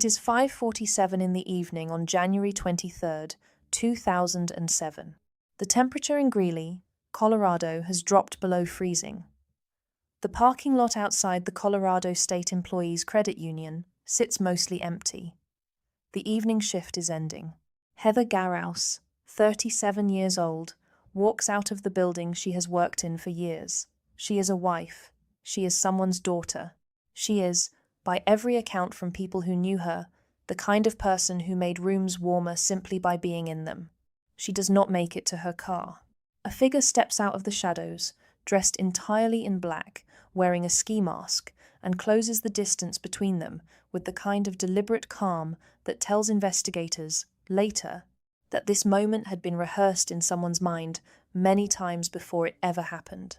It is 5:47 in the evening on January 23rd, 2007. The temperature in Greeley, Colorado, has dropped below freezing. The parking lot outside the Colorado State Employees Credit Union sits mostly empty. The evening shift is ending. Heather Garraus, 37 years old, walks out of the building she has worked in for years. She is a wife. She is someone's daughter. She is, by every account from people who knew her, the kind of person who made rooms warmer simply by being in them. She does not make it to her car. A figure steps out of the shadows, dressed entirely in black, wearing a ski mask, and closes the distance between them with the kind of deliberate calm that tells investigators, later, that this moment had been rehearsed in someone's mind many times before it ever happened.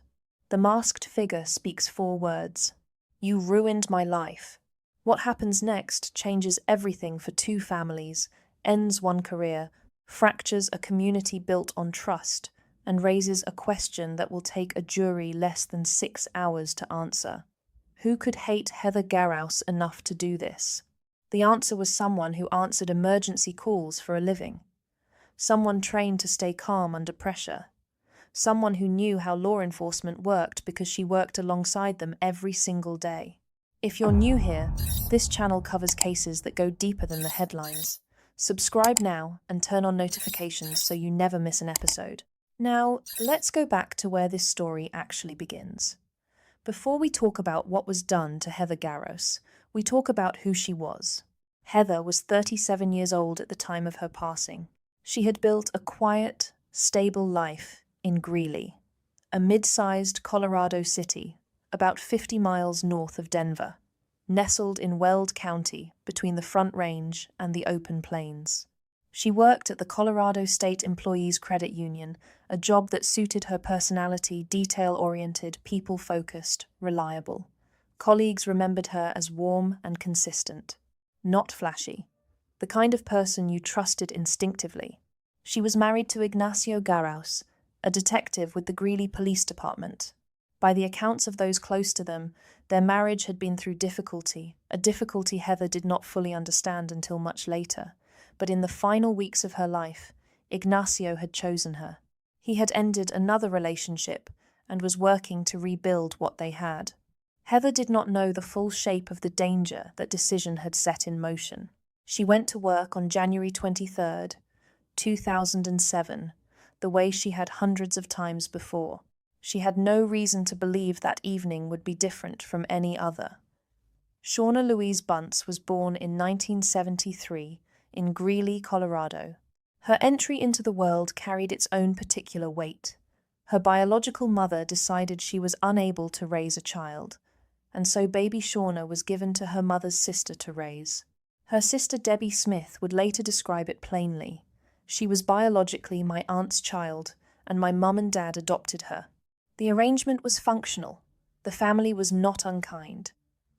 The masked figure speaks 4 words. "You ruined my life." What happens next changes everything for 2 families, ends one career, fractures a community built on trust, and raises a question that will take a jury less than 6 hours to answer. Who could hate Heather Garraus enough to do this? The answer was someone who answered emergency calls for a living. Someone trained to stay calm under pressure. Someone who knew how law enforcement worked because she worked alongside them every single day. If you're new here, this channel covers cases that go deeper than the headlines. Subscribe now and turn on notifications so you never miss an episode. Now, let's go back to where this story actually begins. Before we talk about what was done to Heather Garraus, we talk about who she was. Heather was 37 years old at the time of her passing. She had built a quiet, stable life in Greeley, a mid-sized Colorado city about 50 miles north of Denver, nestled in Weld County between the Front Range and the open plains. She worked at the Colorado State Employees Credit Union, a job that suited her personality, detail-oriented, people-focused, reliable. Colleagues remembered her as warm and consistent, not flashy, the kind of person you trusted instinctively. She was married to Ignacio Garraus, a detective with the Greeley Police Department. By the accounts of those close to them, their marriage had been through difficulty, a difficulty Heather did not fully understand until much later. But in the final weeks of her life, Ignacio had chosen her. He had ended another relationship and was working to rebuild what they had. Heather did not know the full shape of the danger that decision had set in motion. She went to work on January 23rd, 2007, the way she had hundreds of times before. She had no reason to believe that evening would be different from any other. Shawna Louise Bunce was born in 1973 in Greeley, Colorado. Her entry into the world carried its own particular weight. Her biological mother decided she was unable to raise a child, and so baby Shawna was given to her mother's sister to raise. Her sister Debbie Smith would later describe it plainly. "She was biologically my aunt's child, and my mum and dad adopted her." The arrangement was functional. The family was not unkind.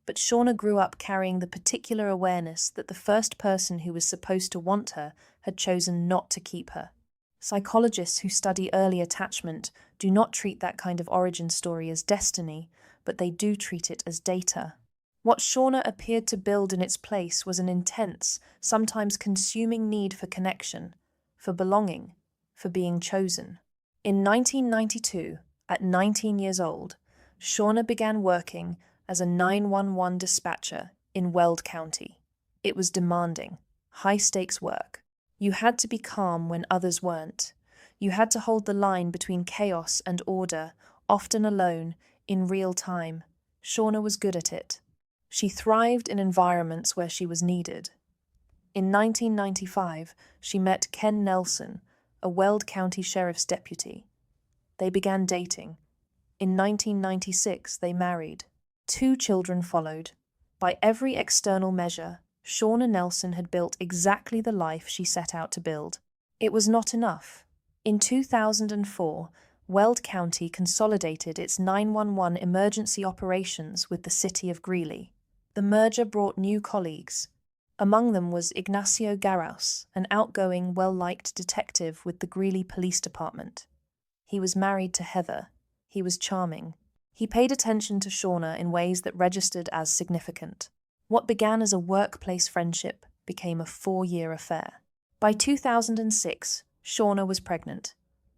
But Shawna grew up carrying the particular awareness that the first person who was supposed to want her had chosen not to keep her. Psychologists who study early attachment do not treat that kind of origin story as destiny, but they do treat it as data. What Shawna appeared to build in its place was an intense, sometimes consuming need for connection, for belonging, for being chosen. In 1992, at 19 years old, Shawna began working as a 911 dispatcher in Weld County. It was demanding, high-stakes work. You had to be calm when others weren't. You had to hold the line between chaos and order, often alone, in real time. Shawna was good at it. She thrived in environments where she was needed. In 1995, she met Ken Nelson, a Weld County Sheriff's deputy. They began dating. In 1996, they married. 2 children followed. By every external measure, Shawna Nelson had built exactly the life she set out to build. It was not enough. In 2004, Weld County consolidated its 911 emergency operations with the city of Greeley. The merger brought new colleagues. Among them was Ignacio Garraus, an outgoing, well-liked detective with the Greeley Police Department. He was married to Heather. He was charming. He paid attention to Shawna in ways that registered as significant. What began as a workplace friendship became a 4-year affair. By 2006, Shawna was pregnant.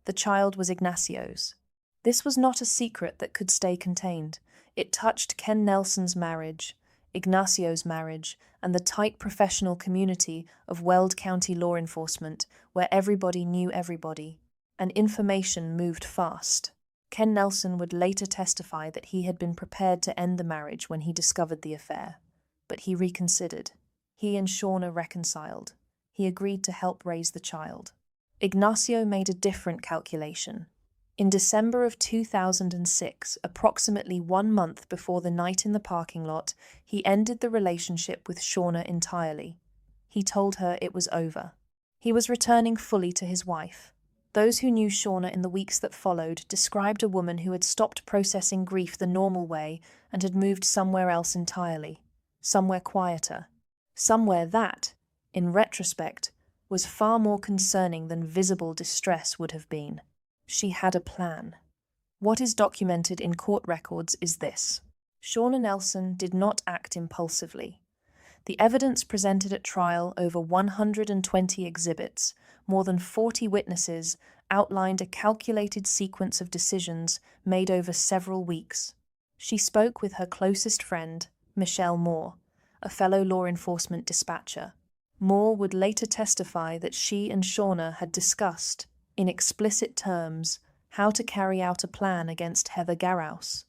The child was Ignacio's. This was not a secret that could stay contained. It touched Ken Nelson's marriage, Ignacio's marriage, and the tight professional community of Weld County law enforcement, where everybody knew everybody, and information moved fast. Ken Nelson would later testify that he had been prepared to end the marriage when he discovered the affair. But he reconsidered. He and Shawna reconciled. He agreed to help raise the child. Ignacio made a different calculation. In December of 2006, approximately 1 month before the night in the parking lot, he ended the relationship with Shawna entirely. He told her it was over. He was returning fully to his wife. Those who knew Shawna in the weeks that followed described a woman who had stopped processing grief the normal way and had moved somewhere else entirely, somewhere quieter, somewhere that, in retrospect, was far more concerning than visible distress would have been. She had a plan. What is documented in court records is this: Shawna Nelson did not act impulsively. The evidence presented at trial, over 120 exhibits, more than 40 witnesses, outlined a calculated sequence of decisions made over several weeks. She spoke with her closest friend, Michelle Moore, a fellow law enforcement dispatcher. Moore would later testify that she and Shawna had discussed, in explicit terms, how to carry out a plan against Heather Garraus.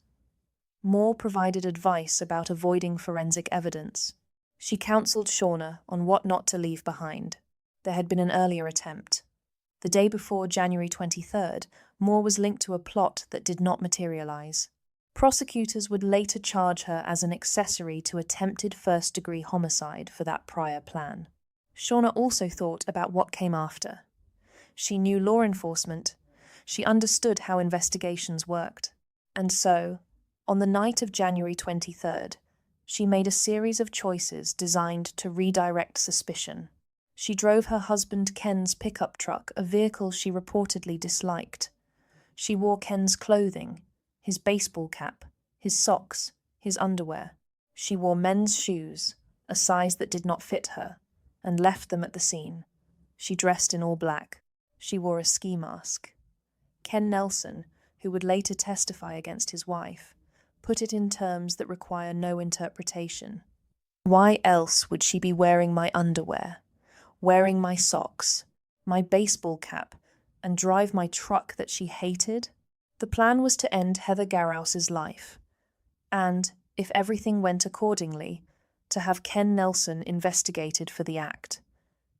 Moore provided advice about avoiding forensic evidence. She counseled Shawna on what not to leave behind. There had been an earlier attempt. The day before January 23rd, Moore was linked to a plot that did not materialize. Prosecutors would later charge her as an accessory to attempted first-degree homicide for that prior plan. Shawna also thought about what came after. She knew law enforcement. She understood how investigations worked. And so, on the night of January 23rd, she made a series of choices designed to redirect suspicion. She drove her husband Ken's pickup truck, a vehicle she reportedly disliked. She wore Ken's clothing, his baseball cap, his socks, his underwear. She wore men's shoes, a size that did not fit her, and left them at the scene. She dressed in all black. She wore a ski mask. Ken Nelson, who would later testify against his wife, put it in terms that require no interpretation. Why else would she be wearing my underwear, wearing my socks, my baseball cap, and drive my truck that she hated? The plan was to end Heather Garraus's life, and, if everything went accordingly, to have Ken Nelson investigated for the act.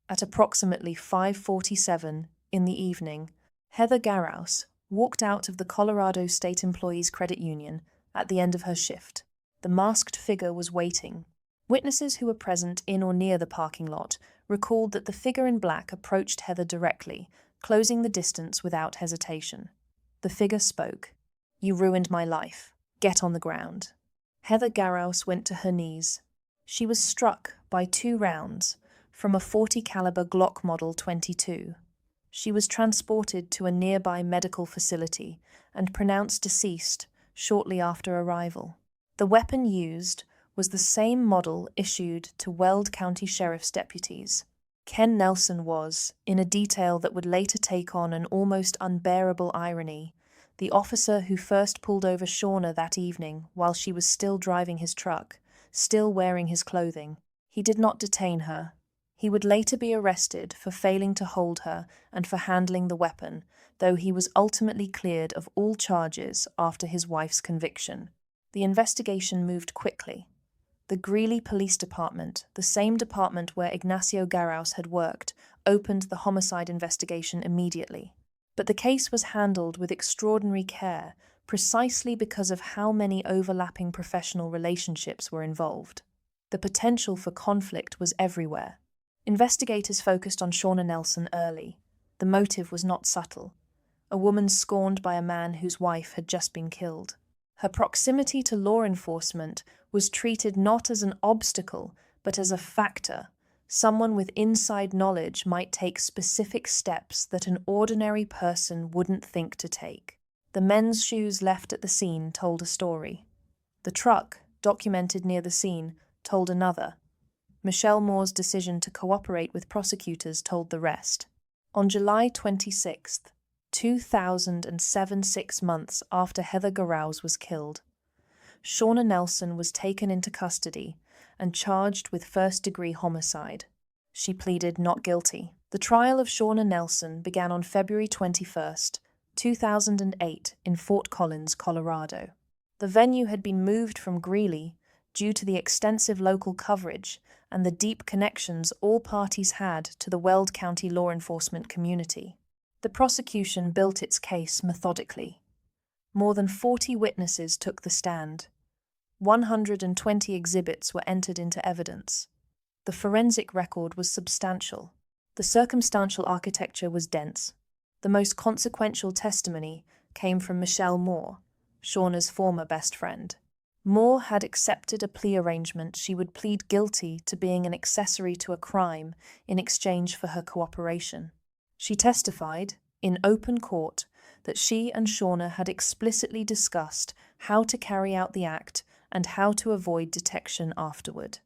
At approximately 5:47 in the evening, Heather Garraus walked out of the Colorado State Employees Credit Union at the end of her shift. The masked figure was waiting. Witnesses who were present in or near the parking lot recalled that the figure in black approached Heather directly, closing the distance without hesitation. The figure spoke. "You ruined my life. Get on the ground." Heather Garraus went to her knees. She was struck by 2 rounds from a .40 caliber Glock Model 22. She was transported to a nearby medical facility and pronounced deceased shortly after arrival. The weapon used was the same model issued to Weld County Sheriff's deputies. Ken Nelson was, in a detail that would later take on an almost unbearable irony, the officer who first pulled over Shawna that evening while she was still driving his truck, still wearing his clothing. He did not detain her. He would later be arrested for failing to hold her and for handling the weapon, though he was ultimately cleared of all charges after his wife's conviction. The investigation moved quickly. The Greeley Police Department, the same department where Ignacio Garraus had worked, opened the homicide investigation immediately. But the case was handled with extraordinary care, precisely because of how many overlapping professional relationships were involved. The potential for conflict was everywhere. Investigators focused on Shawna Nelson early. The motive was not subtle. A woman scorned by a man whose wife had just been killed. Her proximity to law enforcement was treated not as an obstacle, but as a factor. Someone with inside knowledge might take specific steps that an ordinary person wouldn't think to take. The men's shoes left at the scene told a story. The truck, documented near the scene, told another. Michelle Moore's decision to cooperate with prosecutors told the rest. On July 26, 2007, 6 months after Heather Garraus was killed, Shawna Nelson was taken into custody and charged with first-degree homicide. She pleaded not guilty. The trial of Shawna Nelson began on February 21, 2008 in Fort Collins, Colorado. The venue had been moved from Greeley due to the extensive local coverage and the deep connections all parties had to the Weld County law enforcement community. The prosecution built its case methodically. More than 40 witnesses took the stand. 120 exhibits were entered into evidence. The forensic record was substantial. The circumstantial architecture was dense. The most consequential testimony came from Michelle Moore, Shawna's former best friend. Moore had accepted a plea arrangement she would plead guilty to being an accessory to a crime in exchange for her cooperation. She testified, in open court, that she and Shawna had explicitly discussed how to carry out the act and how to avoid detection afterward.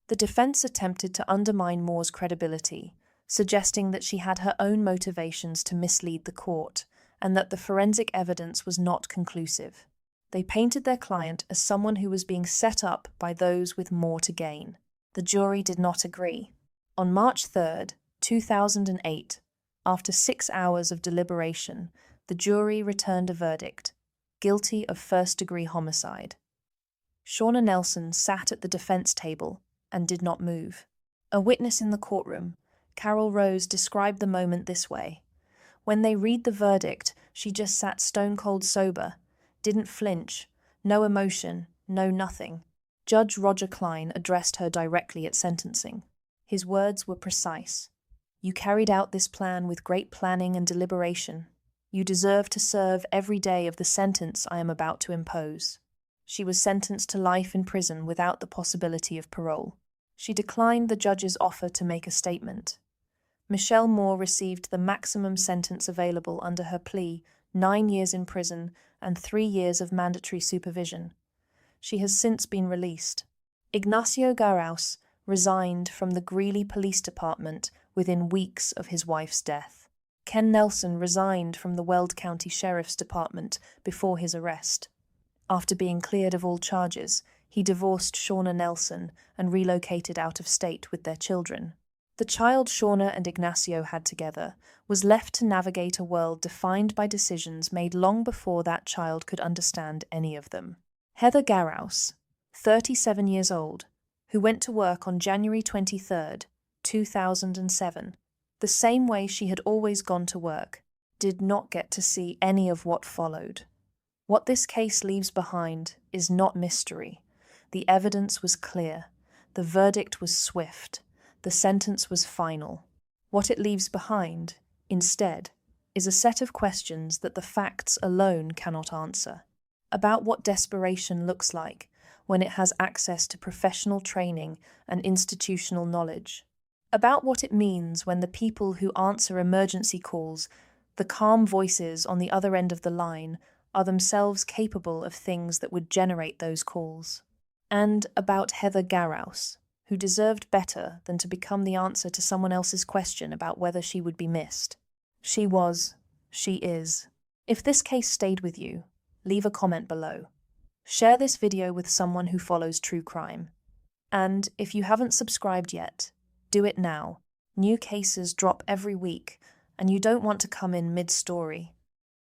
The defense attempted to undermine Moore's credibility, suggesting that she had her own motivations to mislead the court and that the forensic evidence was not conclusive. They painted their client as someone who was being set up by those with more to gain. The jury did not agree. On March 3, 2008, after 6 hours of deliberation, the jury returned a verdict, guilty of first-degree homicide. Shawna Nelson sat at the defense table and did not move. A witness in the courtroom, Carol Rose, described the moment this way. When they read the verdict, she just sat stone-cold sober, didn't flinch, no emotion, no nothing. Judge Roger Klein addressed her directly at sentencing. His words were precise. You carried out this plan with great planning and deliberation. You deserve to serve every day of the sentence I am about to impose. She was sentenced to life in prison without the possibility of parole. She declined the judge's offer to make a statement. Michelle Moore received the maximum sentence available under her plea, 9 years in prison and 3 years of mandatory supervision. She has since been released. Ignacio Garraus resigned from the Greeley Police Department within weeks of his wife's death. Ken Nelson resigned from the Weld County Sheriff's Department before his arrest. After being cleared of all charges, he divorced Shawna Nelson and relocated out of state with their children. The child Shawna and Ignacio had together was left to navigate a world defined by decisions made long before that child could understand any of them. Heather Garraus, 37 years old, who went to work on January 23, 2007, the same way she had always gone to work, did not get to see any of what followed. What this case leaves behind is not mystery. The evidence was clear. The verdict was swift. The sentence was final. What it leaves behind, instead, is a set of questions that the facts alone cannot answer. About what desperation looks like when it has access to professional training and institutional knowledge. About what it means when the people who answer emergency calls, the calm voices on the other end of the line, are themselves capable of things that would generate those calls. And about Heather Garraus, who deserved better than to become the answer to someone else's question about whether she would be missed. She was. She is. If this case stayed with you, leave a comment below. Share this video with someone who follows true crime. And if you haven't subscribed yet, do it now. New cases drop every week, and you don't want to come in mid-story.